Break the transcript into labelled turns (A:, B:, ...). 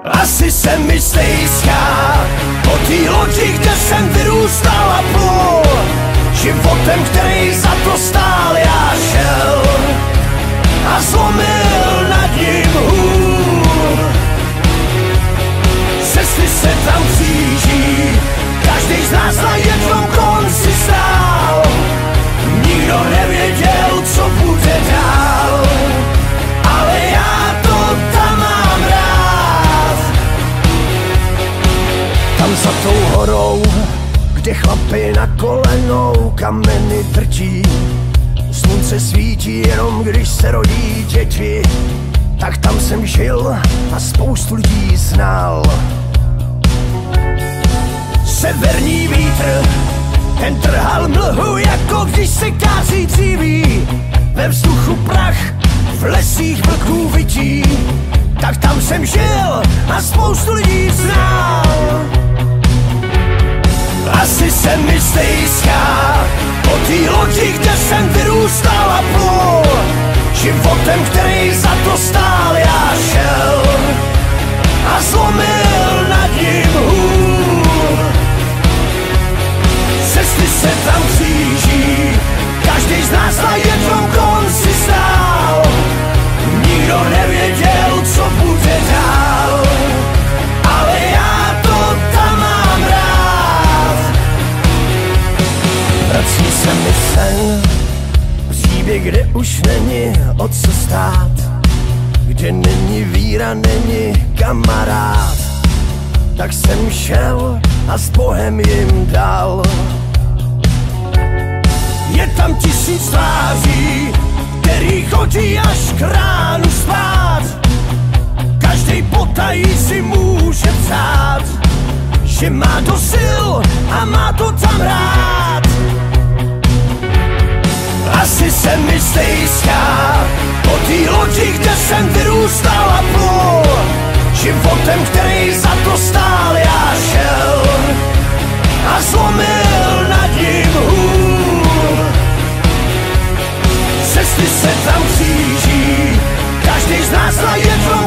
A: Asi se mi stejská po té lodi, kde jsem vyrůstal a plul. Životem, který za to stál, já šel a zlomil nad ním hůl. Cesty se tam kříží, každý z nás na jednom konci stál. Nikdo nevěděl, co bude dál, ale já to tam mám rád. Tam za tou horou, kde chlapi na kolenou kameny drtí, slunce svítí jenom když se rodí děti, tak tam jsem žil a spoustu lidí znal. Severní vítr, ten trhal mlhu, jako když se kácí dříví. Ve vzduchu prach, v lesích vlků vytí, tak tam jsem žil a spoustu lidí znal. Asi se mi stejská po té lodi, kde jsem vyrůstal a plul. Životem, který za to stál, já šel a zlomil nad ním hůl. Cesty se tam kříží, každý z nás na jednom konci stál. Nikdo nevěděl, co bude dál, ale já to tam mám rád. Vrací se mi sen, příběh, kde už není o co stát, kde není víra, není kamarád. Tak jsem šel a s Bohem jim dal. Je tam 1000 tváří, který chodí až k ránu spát. Každej potají si může psát, že má to sil a má to tam rád. Asi se mi stejská po té lodi, kde jsem vyrůstal a plul. Životem, který za to stál, já šel a zlomil nad ním hůl. Cesty se tam kříží, každý z nás na jedno